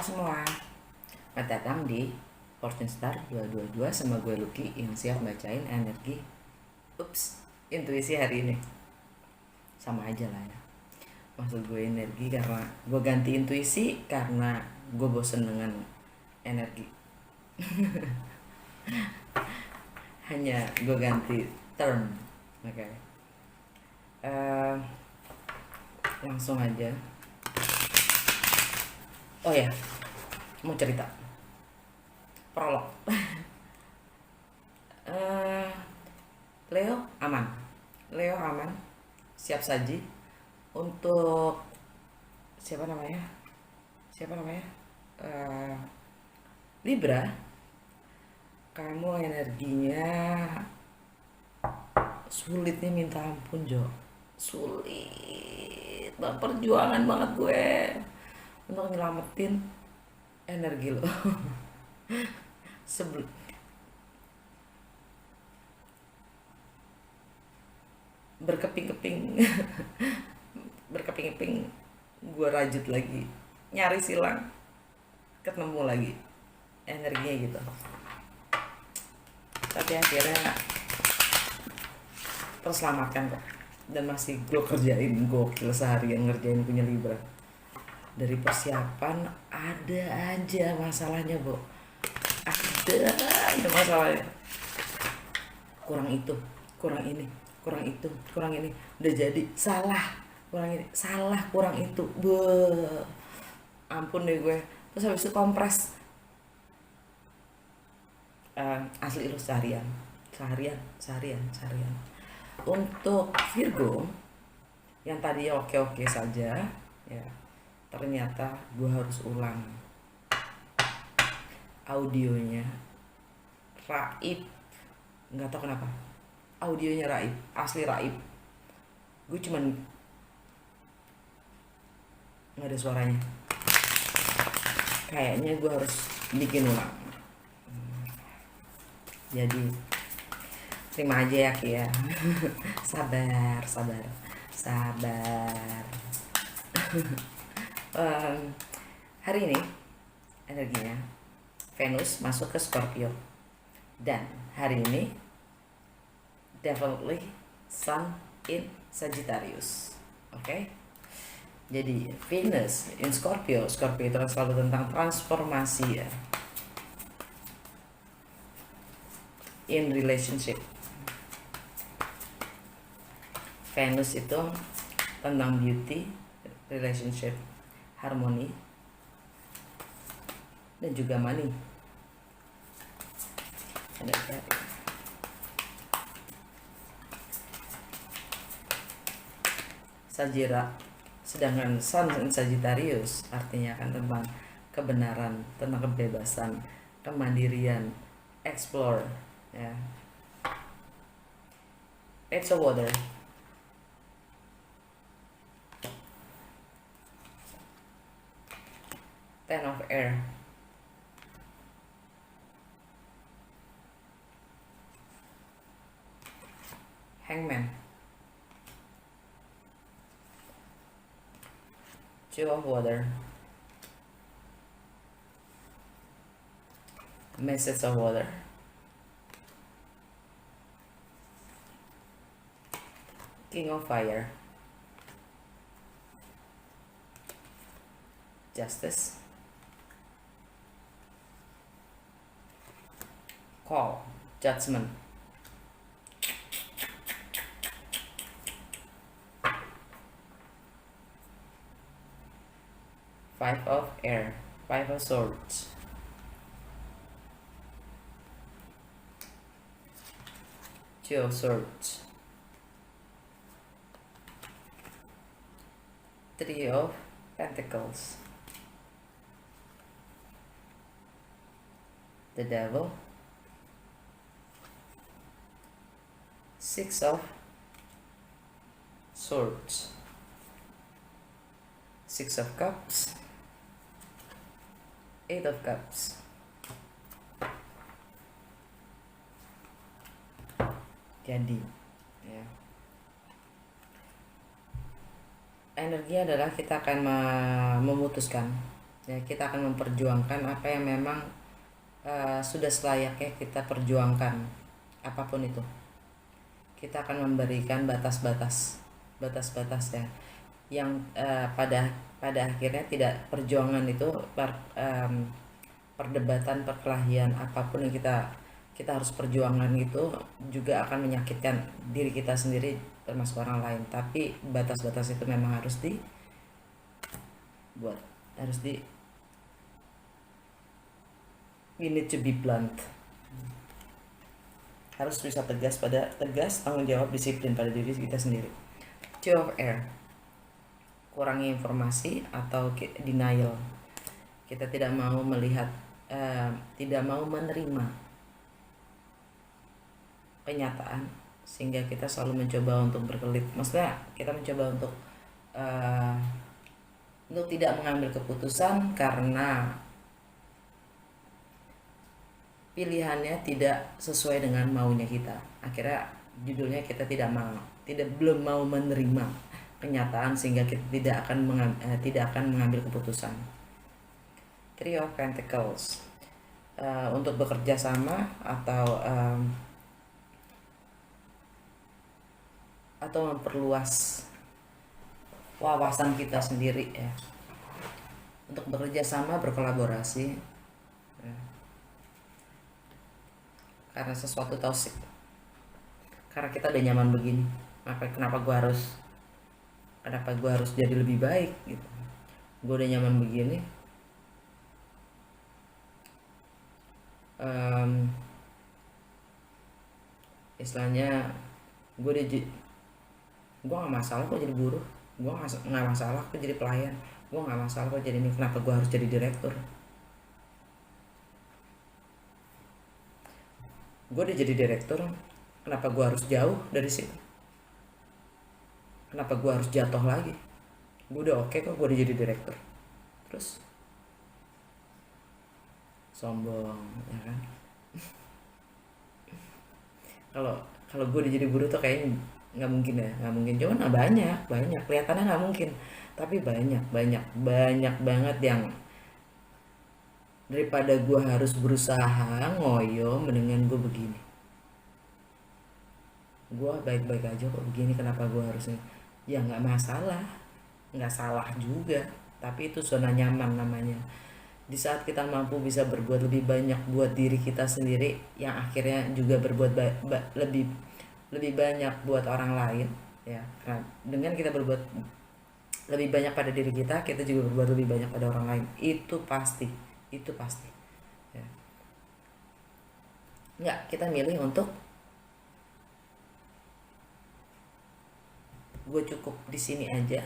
Halo semua, selamat datang di Fortune Star 222 sama gue Lucky yang siap bacain energi intuisi hari ini. Sama aja lah ya. Maksud gue energi karena gue ganti intuisi karena gue bosen dengan energi. Hanya gue ganti term. Oke. Langsung aja. Oh ya, mau cerita prolog. Leo aman, Leo aman, siap saji untuk siapa namanya Libra. Kamu energinya sulitnya minta ampun, Jo. Sulit banget, perjuangan banget gue untuk nyelamatin energi lo. Sebelum berkeping-keping berkeping-keping gue rajut lagi, nyaris hilang, ketemu lagi energinya gitu. Tapi akhirnya terselamatkan kok, dan masih gue kerjain, gokil seharian ngerjain punya Libra. Dari persiapan ada aja masalahnya, Bu. Ada aja masalahnya. Kurang itu, kurang ini, kurang itu, kurang ini. Udah jadi salah, kurang ini, salah, kurang itu. Ampun deh gue. Terus habis itu kompres. Asli lu seharian. Untuk Virgo yang tadi oke-oke saja, ya ternyata gue harus ulang audionya. Raib, nggak tahu kenapa audionya raib, asli raib. Gue cuman nggak ada suaranya, kayaknya gue harus bikin ulang. Jadi terima aja ya Ki ya. sabar hari ini energinya Venus masuk ke Scorpio, dan hari ini definitely Sun in Sagittarius. Oke? Jadi Venus in Scorpio itu selalu tentang transformasi ya, in relationship. Venus itu tentang beauty, relationship, harmoni, dan juga money. Ada cari. Sajira, sedangkan Sun in Sagittarius artinya akan tentang kebenaran, tentang kebebasan, kemandirian, explore ya. It's a water. Ten of air. Hangman. Two of water. Message of water. King of fire. Justice. Call. Judgment. Five of air. Five of swords. Two of swords. Three of pentacles. The devil. Six of swords. Six of cups. Eight of cups. Jadi ya, energinya adalah kita akan memutuskan Ya, kita akan memperjuangkan apa yang memang sudah selayaknya kita perjuangkan, apapun itu. Kita akan memberikan batas-batas ya, yang pada akhirnya tidak, perjuangan itu perdebatan, perkelahian, apapun yang kita harus perjuangan itu juga akan menyakitkan diri kita sendiri termasuk orang lain. Tapi batas-batas itu memang harus dibuat, harus di we need to be blunt, harus bisa tegas, tanggung jawab, disiplin pada diri kita sendiri. 2 of air, kurangi informasi atau denial. Kita tidak mau melihat, tidak mau menerima kenyataan, sehingga kita selalu mencoba untuk berkelit. Maksudnya kita mencoba untuk tidak mengambil keputusan karena pilihannya tidak sesuai dengan maunya kita. Akhirnya judulnya kita belum mau menerima kenyataan, sehingga kita tidak akan mengambil keputusan. 3 of Pentacles, untuk bekerja sama atau memperluas wawasan kita sendiri ya, untuk bekerja sama, berkolaborasi ya. Karena sesuatu toxic, karena kita udah nyaman begini, kenapa gue harus jadi lebih baik gitu. Gue udah nyaman begini, istilahnya gue nggak masalah kok jadi buruh, gue nggak masalah kok jadi pelayan, gue nggak masalah kok jadi ini, kenapa gue harus jadi direktur. Gue udah jadi direktur, kenapa gue harus jauh dari situ, kenapa gue harus jatuh lagi, gue udah oke kok, gue udah jadi direktur. Terus sombong ya kan. kalau gue udah jadi buruh tuh kayaknya nggak mungkin ya, nggak mungkin. Cuman banyak kelihatannya nggak mungkin, tapi banyak banget yang daripada gue harus berusaha ngoyo, mendingan gue begini, gue baik-baik aja kok begini, kenapa gue harusnya. Ya nggak masalah, nggak salah juga, tapi itu zona nyaman namanya. Di saat kita mampu bisa berbuat lebih banyak buat diri kita sendiri, yang akhirnya juga berbuat lebih banyak buat orang lain ya. Karena dengan kita berbuat lebih banyak pada diri kita, kita juga berbuat lebih banyak pada orang lain. Itu pasti ya. Nggak, kita milih untuk gue cukup di sini aja,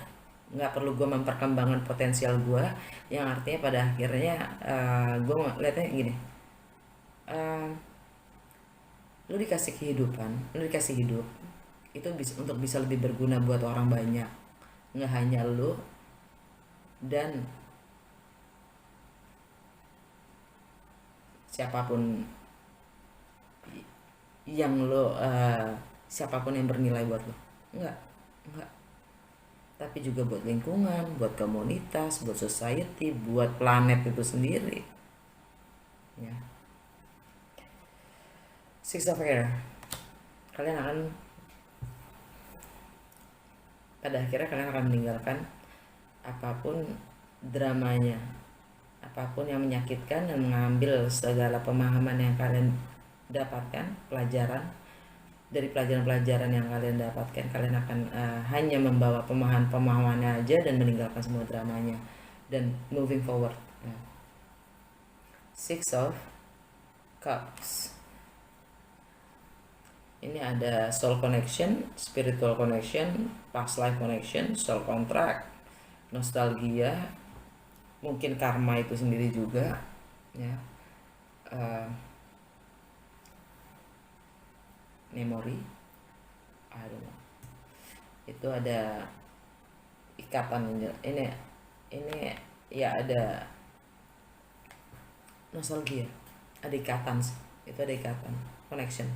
nggak perlu gue memperkembangkan potensial gue, yang artinya pada akhirnya gue lihatnya gini, lu dikasih kehidupan, lu dikasih hidup itu untuk bisa lebih berguna buat orang banyak, nggak hanya lu dan siapapun yang lo siapapun yang bernilai buat lo, nggak, tapi juga buat lingkungan, buat komunitas, buat society, buat planet itu sendiri ya. 6 of Air, kalian akan pada akhirnya kalian akan meninggalkan apapun dramanya, apapun yang menyakitkan, dan mengambil segala pemahaman yang kalian dapatkan, dari pelajaran-pelajaran yang kalian dapatkan. Kalian akan hanya membawa pemahamannya aja dan meninggalkan semua dramanya dan moving forward. 6 of Cups, ini ada soul connection, spiritual connection, past life connection, soul contract, nostalgia, mungkin karma itu sendiri juga ya, memory, I don't know. Itu ada ikatan ini ya, ada nostalgia, ada ikatan, itu ada ikatan, connection.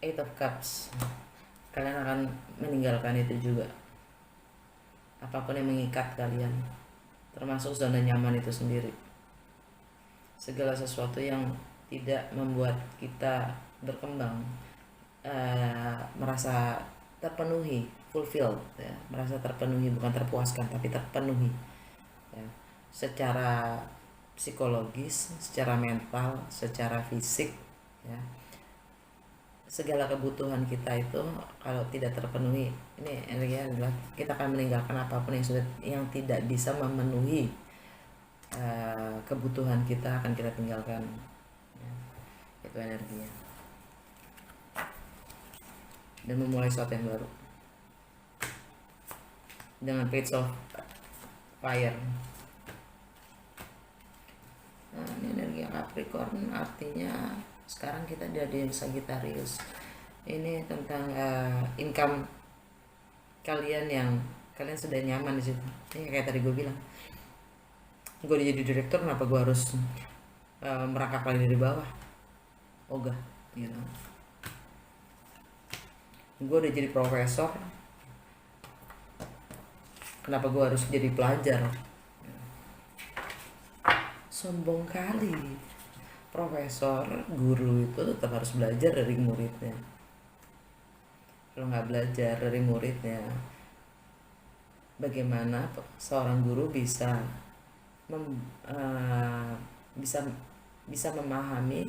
8 of Cups, kalian akan meninggalkan itu juga, apapun yang mengikat kalian, termasuk zona nyaman itu sendiri. Segala sesuatu yang tidak membuat kita berkembang, merasa terpenuhi, fulfilled, ya, merasa terpenuhi, bukan terpuaskan tapi terpenuhi, ya, secara psikologis, secara mental, secara fisik, ya. Segala kebutuhan kita itu kalau tidak terpenuhi, ini energi adalah kita akan meninggalkan apapun yang tidak bisa memenuhi kebutuhan kita, akan kita tinggalkan, ya. Itu energinya, dan memulai sesuatu yang baru dengan Page of Fire. Nah, ini energi Capricorn, artinya sekarang kita ada di Sagittarius. Ini tentang income kalian, yang kalian sudah nyaman di situ. Ini kayak tadi gue bilang, gue udah jadi direktur, kenapa gue harus merangkak lagi dari bawah? Ogah, gitu. Gue udah jadi profesor, kenapa gue harus jadi pelajar? Sombong kali. Profesor, guru itu tetap harus belajar dari muridnya. Kalau nggak belajar dari muridnya, bagaimana seorang guru bisa bisa memahami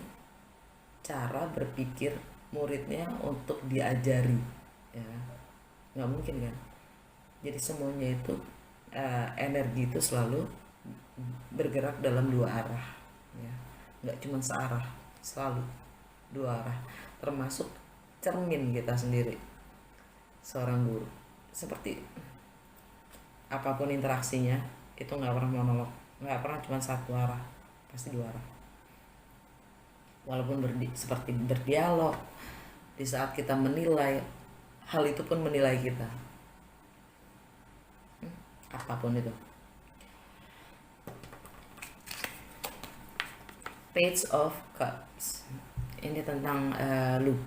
cara berpikir muridnya untuk diajari, ya nggak mungkin kan. Jadi semuanya itu energi itu selalu bergerak dalam dua arah, ya nggak cuma searah, selalu dua arah, termasuk cermin kita sendiri. Seorang guru seperti apapun interaksinya itu nggak pernah monolog, nggak pernah cuma satu arah, pasti dua arah. Walaupun seperti berdialog, di saat kita menilai, hal itu pun menilai kita, apapun itu. Page of Cups, ini tentang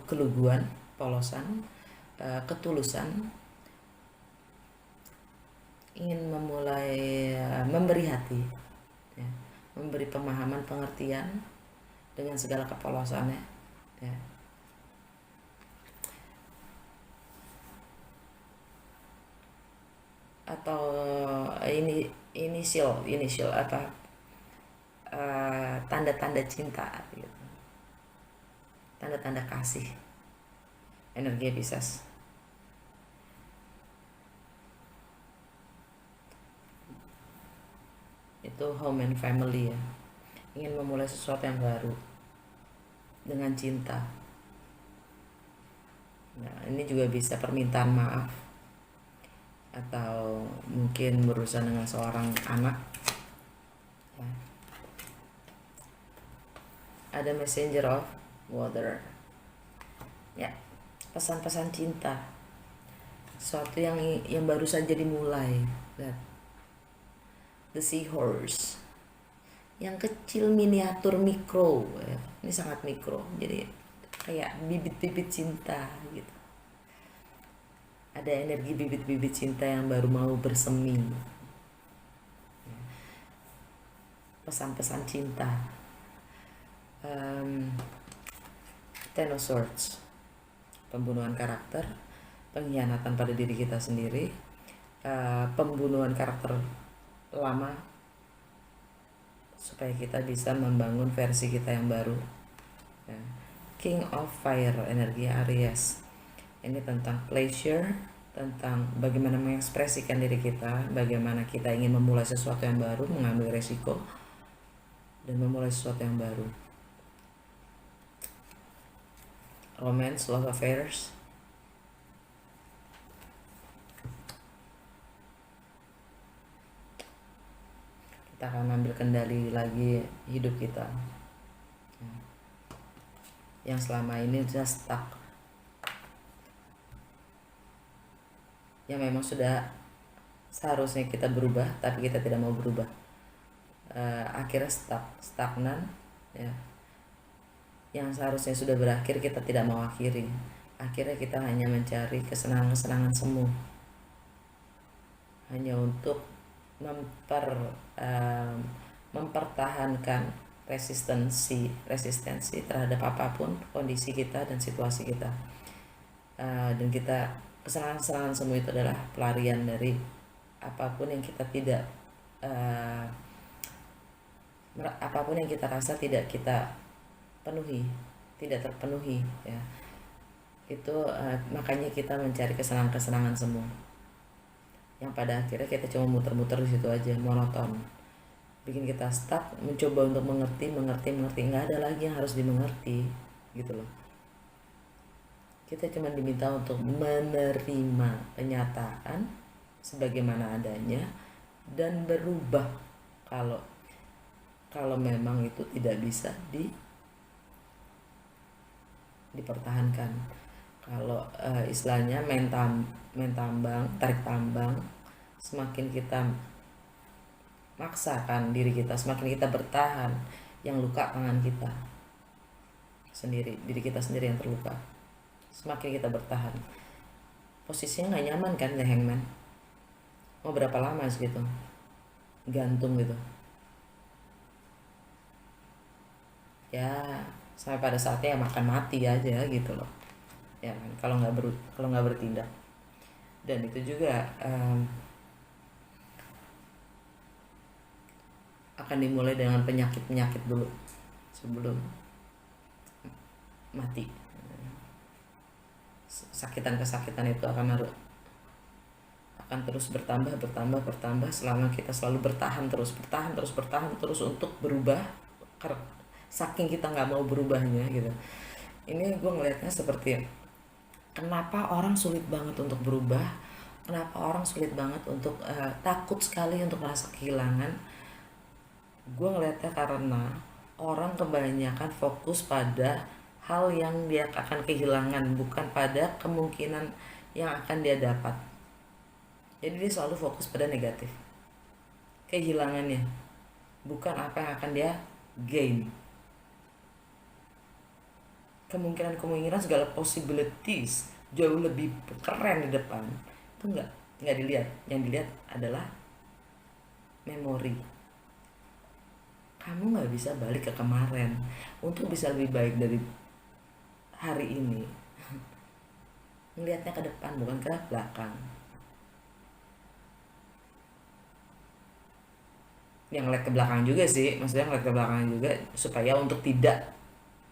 keluguan, polosan, ketulusan, ingin memulai memberi hati, ya, memberi pemahaman, pengertian dengan segala kepolosannya, ya. Atau ini inisial apa, tanda-tanda cinta, gitu. Tanda-tanda kasih, energi Pisces. Itu home and family, ya, ingin memulai sesuatu yang baru dengan cinta. Nah, ini juga bisa permintaan maaf, atau mungkin berurusan dengan seorang anak, ya. Ada Messenger of Water, ya, pesan-pesan cinta, sesuatu yang baru saja dimulai. Lihat, The Seahorse, yang kecil, miniatur, mikro, ya. Ini sangat mikro, jadi kayak bibit-bibit cinta, gitu. Ada energi bibit-bibit cinta yang baru mau bersemi, pesan-pesan cinta. Ten of Swords, pembunuhan karakter, pengkhianatan pada diri kita sendiri, pembunuhan karakter lama supaya kita bisa membangun versi kita yang baru, ya. King of Fire, energi Aries, ini tentang pleasure, tentang bagaimana mengekspresikan diri kita, bagaimana kita ingin memulai sesuatu yang baru, mengambil resiko dan memulai sesuatu yang baru. Romance, love affairs, kita akan ambil kendali lagi hidup kita, yang selama ini just stuck, yang memang sudah seharusnya kita berubah tapi kita tidak mau berubah, akhirnya stagnan, ya. Yang seharusnya sudah berakhir kita tidak mau akhiri, akhirnya kita hanya mencari kesenangan-kesenangan semu, hanya untuk memper em, mempertahankan resistensi terhadap apapun kondisi kita dan situasi kita. Dan kita kesenangan-kesenangan semua itu adalah pelarian dari apapun yang kita tidak eh, apapun yang kita rasa tidak kita penuhi, tidak terpenuhi ya. Itu makanya kita mencari kesenangan-kesenangan semua yang pada akhirnya kita cuma muter-muter di situ aja, monoton, bikin kita stuck. Mencoba untuk mengerti, nggak ada lagi yang harus dimengerti gitu loh. Kita cuma diminta untuk menerima kenyataan sebagaimana adanya dan berubah kalau kalau memang itu tidak bisa dipertahankan. Kalau istilahnya main tambang, tarik tambang, semakin kita maksakan diri kita, semakin kita bertahan, yang luka tangan kita sendiri, diri kita sendiri yang terluka. Semakin kita bertahan, posisinya nggak nyaman kan, the hangman. Mau berapa lama segitu gantung gitu ya, sampai pada saatnya ya makan mati aja gitu loh ya kan, kalau nggak bertindak. Dan itu juga akan dimulai dengan penyakit dulu sebelum mati. Kesakitan itu akan terus bertambah selama kita selalu bertahan terus untuk berubah, saking kita nggak mau berubahnya gitu. Ini gue ngelihatnya seperti kenapa orang sulit banget untuk berubah, kenapa orang sulit banget untuk takut sekali untuk merasa kehilangan. Gue ngelihatnya karena orang kebanyakan fokus pada hal yang dia akan kehilangan, bukan pada kemungkinan yang akan dia dapat. Jadi dia selalu fokus pada negatif, kehilangannya, bukan apa yang akan dia gain. Kemungkinan segala possibilities jauh lebih keren di depan itu nggak dilihat. Yang dilihat adalah memori. Kamu nggak bisa balik ke kemarin untuk bisa lebih baik dari hari ini. Ngelihatnya ke depan bukan ke belakang. Yang ngeliat ke belakang juga sih, maksudnya ngeliat ke belakang juga supaya untuk tidak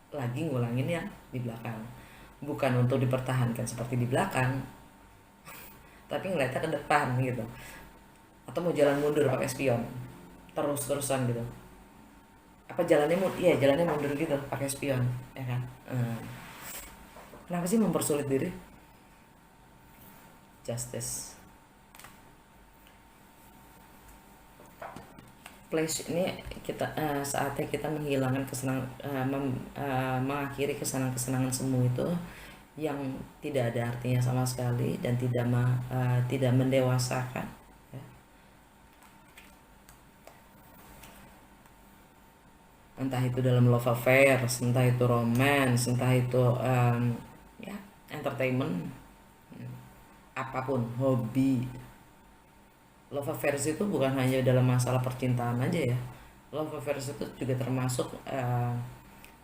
lagi ngulangin yang di belakang, bukan untuk dipertahankan seperti di belakang tapi ngeliatnya ke depan gitu. Atau mau jalan mundur pakai spion terus-terusan gitu, apa jalannya mundur gitu pakai spion ya kan. Kenapa sih mempersulit diri? Justice place ini kita saatnya kita menghilangkan mengakhiri kesenangan semua itu yang tidak ada artinya sama sekali dan tidak mendewasakan ya. Entah itu dalam love affair, entah itu romance, entah itu ya entertainment, apapun, hobi. Love affairs itu bukan hanya dalam masalah percintaan aja ya. Love affairs itu juga termasuk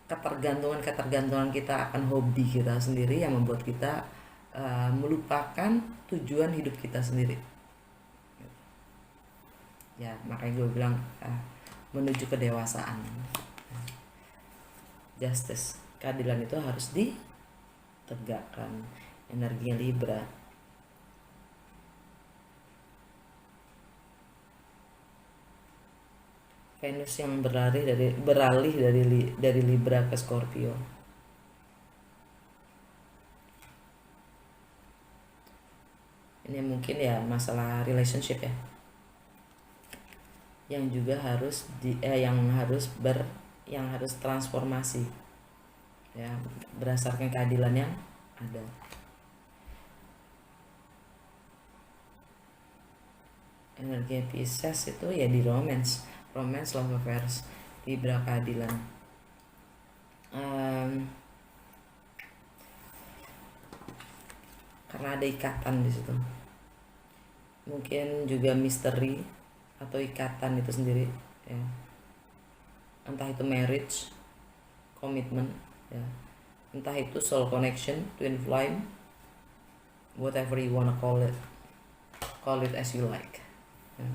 ketergantungan kita akan hobi kita sendiri yang membuat kita melupakan tujuan hidup kita sendiri. Ya makanya gue bilang menuju kedewasaan. Justice, keadilan itu harus ditegakkan. Energinya Libra. Venus yang beralih dari Libra ke Scorpio. Ini mungkin ya masalah relationship ya, yang juga harus yang harus transformasi ya berdasarkan keadilan yang ada. Energi Pisces itu ya di romance, love affairs, Libra keadilan. Karena ada ikatan di situ. Mungkin juga misteri atau ikatan itu sendiri, ya. Entah itu marriage, commitment, ya. Entah itu soul connection, twin flame, whatever you wanna call it as you like, ya.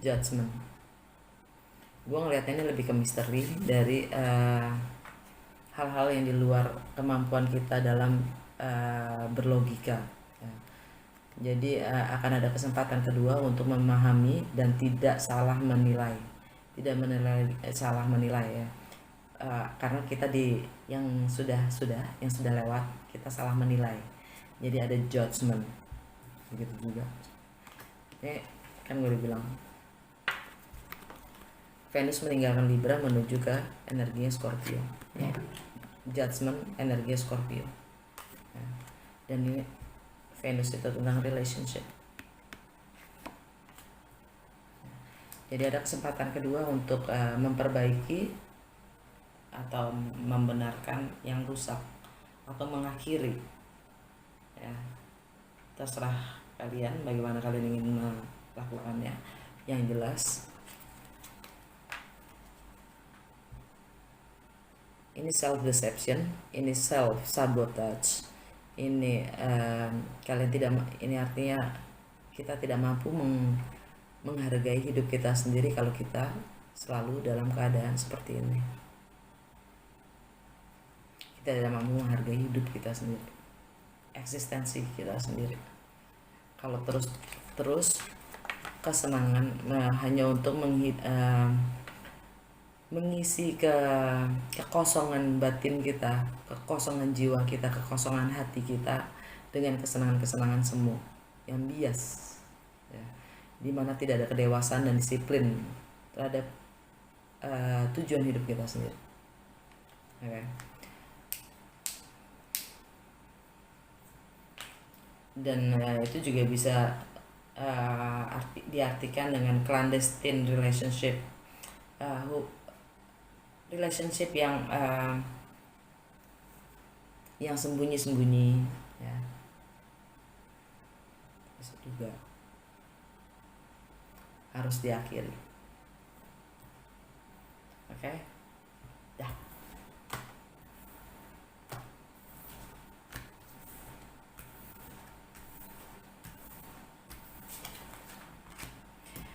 Judgment, gue ngeliatnya ini lebih ke misteri dari hal-hal yang di luar kemampuan kita dalam berlogika, ya. Jadi akan ada kesempatan kedua untuk memahami dan tidak salah menilai, salah menilai, ya. Karena kita di yang sudah lewat kita salah menilai, jadi ada judgment, begitu juga. Ini kan gue udah bilang Venus meninggalkan Libra menuju ke energinya Scorpio, ya. Judgment energi Scorpio, ya. Dan ini Venus itu tentang relationship. Jadi ada kesempatan kedua untuk memperbaiki atau membenarkan yang rusak atau mengakhiri, ya. Terserah kalian bagaimana kalian ingin melakukannya. Yang jelas ini self deception, ini self sabotage, ini kalian tidak, ini artinya kita tidak mampu menghargai hidup kita sendiri kalau kita selalu dalam keadaan seperti ini. Kita tidak mampu menghargai hidup kita sendiri, eksistensi kita sendiri. Kalau terus kesenangan hanya untuk mengisi kekosongan batin kita, kekosongan jiwa kita, kekosongan hati kita dengan kesenangan-kesenangan semu yang bias, ya. Dimana tidak ada kedewasaan dan disiplin terhadap tujuan hidup kita sendiri. Okay. Dan itu juga bisa diartikan dengan clandestine relationship, relationship yang sembunyi-sembunyi, ya. Itu juga harus diakhiri. Oke, dah.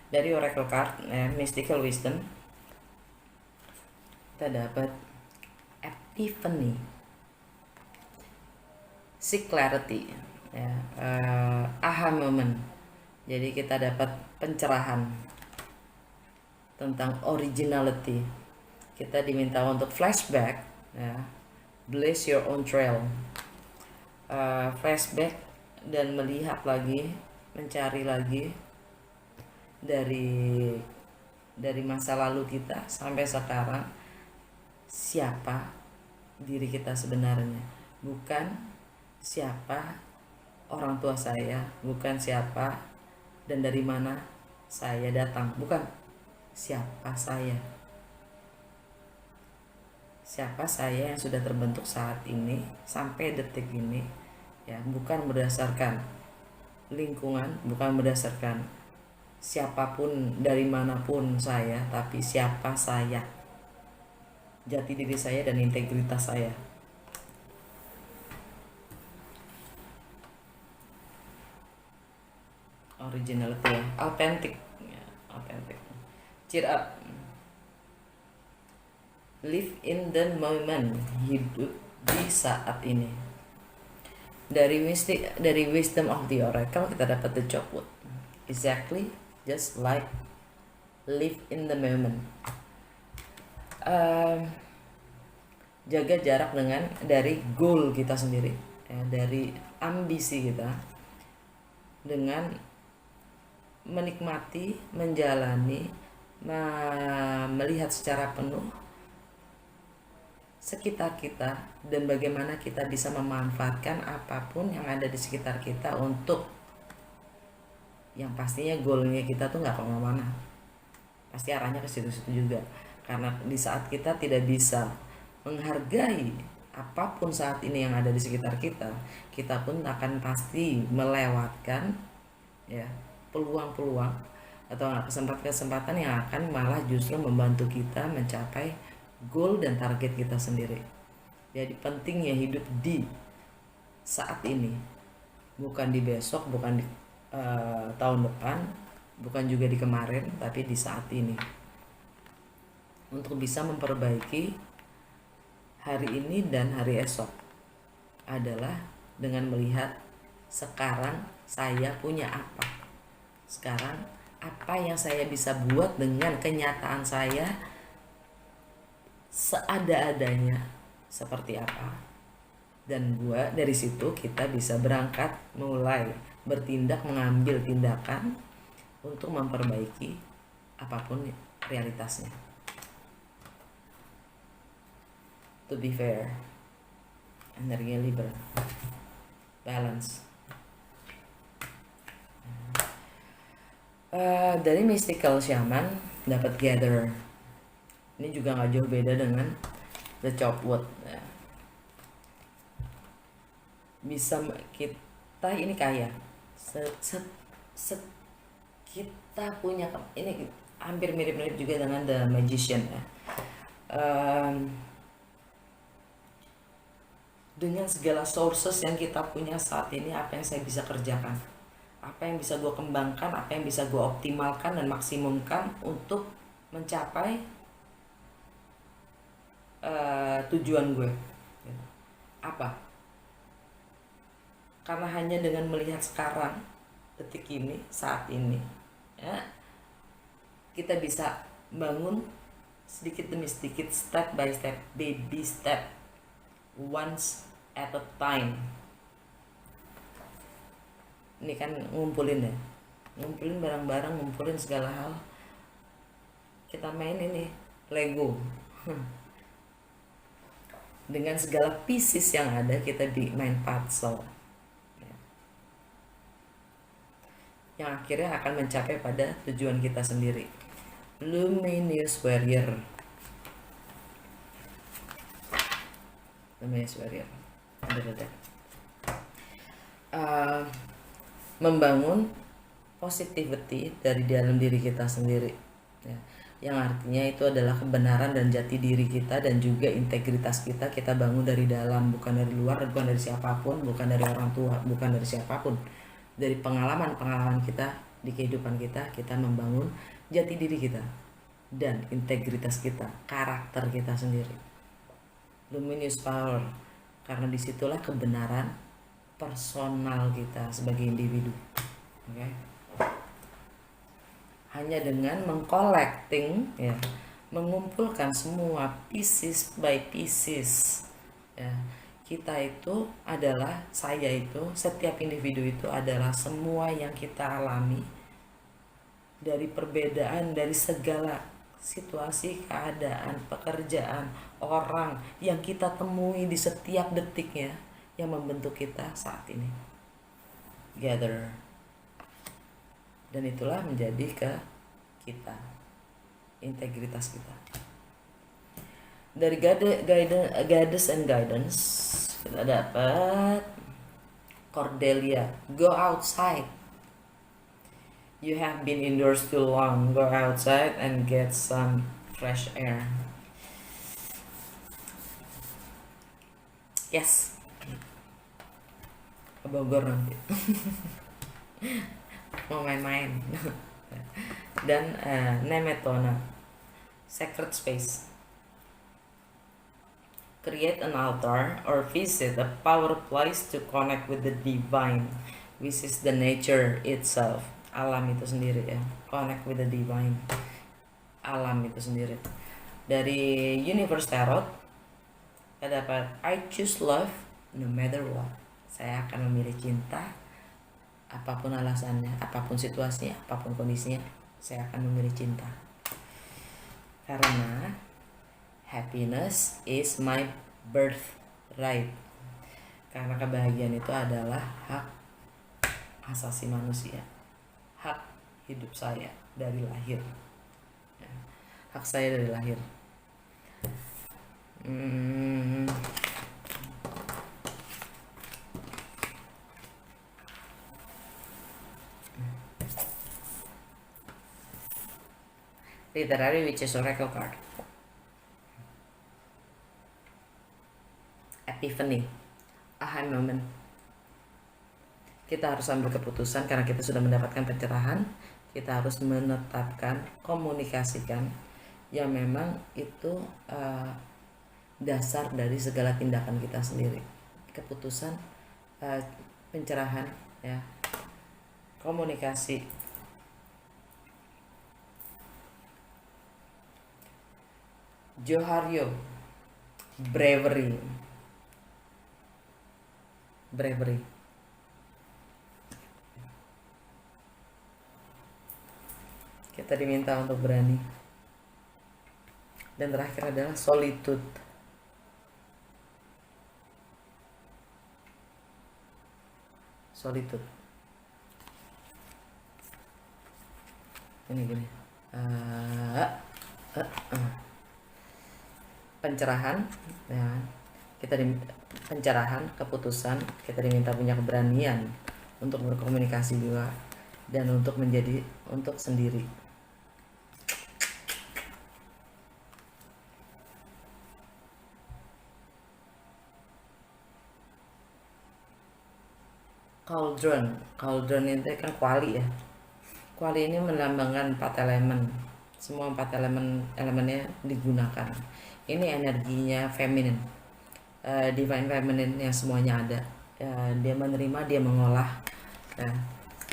Dari Oracle card, Mystical Wisdom, kita dapat epiphany, seek clarity, ya, aha moment. Jadi kita dapat pencerahan tentang originality. Kita diminta untuk flashback, ya, blaze your own trail, flashback dan melihat lagi, mencari lagi dari masa lalu kita sampai sekarang, siapa diri kita sebenarnya, bukan siapa orang tua saya, bukan siapa dan dari mana saya datang, bukan siapa saya yang sudah terbentuk saat ini sampai detik ini, ya. Bukan berdasarkan lingkungan, bukan berdasarkan siapapun dari manapun saya, tapi siapa saya, jati diri saya dan integritas saya. Originality, ya, authentic, ya, authentic. Cheer up, live in the moment, hidup di saat ini. Dari Wisdom of the Oracle kita dapat the Chopwood, exactly just like live in the moment. Jaga jarak dari goal kita sendiri, ya, dari ambisi kita, dengan menikmati, menjalani, melihat secara penuh sekitar kita dan bagaimana kita bisa memanfaatkan apapun yang ada di sekitar kita untuk yang pastinya goalnya kita tuh nggak kemana-mana, pasti arahnya ke situ-situ juga. Karena di saat kita tidak bisa menghargai apapun saat ini yang ada di sekitar kita, kita pun akan pasti melewatkan, ya, peluang-peluang atau kesempatan-kesempatan yang akan malah justru membantu kita mencapai goal dan target kita sendiri. Jadi pentingnya hidup di saat ini, bukan di besok, bukan di tahun depan, bukan juga di kemarin, tapi di saat ini, untuk bisa memperbaiki hari ini dan hari esok adalah dengan melihat sekarang saya punya apa, sekarang apa yang saya bisa buat dengan kenyataan saya seada-adanya seperti apa, dan dari situ kita bisa berangkat mulai bertindak, mengambil tindakan untuk memperbaiki apapun realitasnya. To be fair, energi Libra, balance. Dari mystical shaman dapat gather. Ini juga nggak jauh beda dengan the chopped wood. Bisa kita ini kaya. Kita punya ini hampir mirip-mirip juga dengan the magician ya. Dengan segala sources yang kita punya saat ini, apa yang saya bisa kerjakan, apa yang bisa gue kembangkan, apa yang bisa gue optimalkan dan maksimumkan untuk mencapai tujuan gue. Apa? Karena hanya dengan melihat sekarang, detik ini, saat ini, ya, kita bisa bangun sedikit demi sedikit, step by step, baby step, once at a time. Ini kan ngumpulin ya, ngumpulin barang-barang, ngumpulin segala hal. Kita main ini Lego dengan segala pieces yang ada, kita main puzzle yang akhirnya akan mencapai pada tujuan kita sendiri. Luminous Warrior. Luminous Warrior. Membangun positivity dari dalam diri kita sendiri ya. Yang artinya itu adalah kebenaran dan jati diri kita, dan juga integritas kita bangun dari dalam, bukan dari luar, bukan dari siapapun, bukan dari orang tua, bukan dari siapapun. Dari pengalaman-pengalaman kita di kehidupan kita membangun jati diri kita dan integritas kita, karakter kita sendiri. Luminous power, karena disitulah kebenaran personal kita sebagai individu. Okay? Hanya dengan mengcollecting ya, mengumpulkan semua pieces by pieces ya, kita itu adalah, saya itu, setiap individu itu adalah semua yang kita alami dari perbedaan, dari segala situasi, keadaan, pekerjaan, orang yang kita temui di setiap detiknya yang membentuk kita saat ini. Gather. Dan itulah menjadi ke kita, integritas kita. Dari Goddess and Guidance kita dapat Cordelia, go outside. You have been indoors too long. Go outside and get some fresh air. Yes. Ke Bogor nanti. Mau main-main. Dan Nemetona, sacred space. Create an altar or visit a power place to connect with the divine, which is the nature itself. Alam itu sendiri ya. Connect with the divine. Alam itu sendiri. Dari Universe Tarot kita dapat I choose love no matter what. Saya akan memilih cinta apapun alasannya, apapun situasinya, apapun kondisinya, saya akan memilih cinta. Karena happiness is my birthright. Karena kebahagiaan itu adalah hak asasi manusia, hak hidup saya dari lahir, hak saya dari lahir. Literary, which is oracle card. Epiphany, aha moment. Kita harus ambil keputusan karena kita sudah mendapatkan pencerahan. Kita harus menetapkan, komunikasikan yang memang itu dasar dari segala tindakan kita sendiri. Keputusan, pencerahan, ya, komunikasi. Johoryo, bravery. Kita diminta untuk berani. Dan terakhir adalah solitude. Ini gini. Pencerahan, ya. Pencerahan, keputusan, kita diminta punya keberanian untuk berkomunikasi juga dan untuk sendiri. Cauldron itu kan kuali ya. Kuali ini melambangkan 4 elemen. Semua 4 elemennya digunakan. Ini energinya feminin, divine feminine yang semuanya ada. Dia menerima, dia mengolah.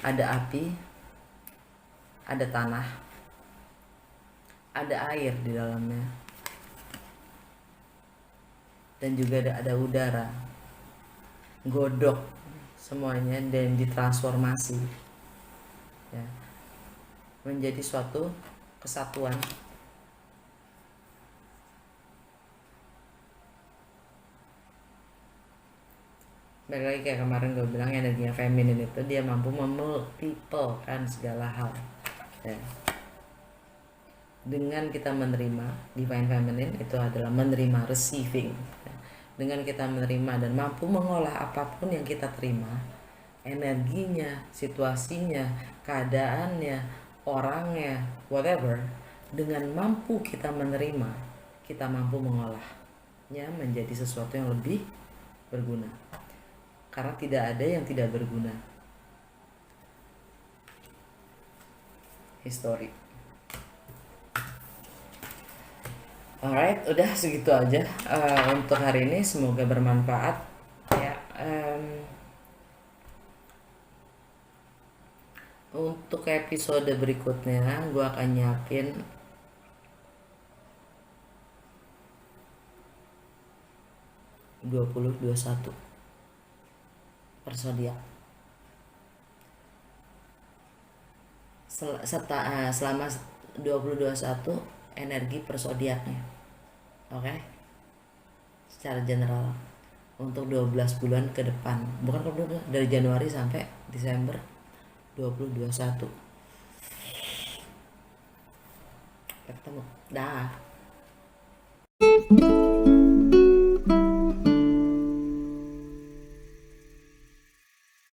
Ada api, ada tanah, ada air di dalamnya, dan juga ada udara. Godok semuanya dan ditransformasi, ya, menjadi suatu kesatuan. Balik lagi kayak kemarin gue bilang, energinya feminin itu dia mampu memultiplekan segala hal, ya. Dengan kita menerima, divine feminine itu adalah menerima, receiving, ya. Dengan kita menerima dan mampu mengolah apapun yang kita terima, energinya, situasinya, keadaannya, orangnya, whatever, dengan mampu kita menerima, kita mampu mengolahnya menjadi sesuatu yang lebih berguna. Karena tidak ada yang tidak berguna. History. Alright, udah segitu aja untuk hari ini. Semoga bermanfaat, ya. Untuk episode berikutnya gue akan nyiapin (2021) persodiak. Selama 2021 energi persodiaknya. Oke? Secara general untuk 12 bulan ke depan. Bukan dari Januari sampai Desember 2021. Ketemu. Dah.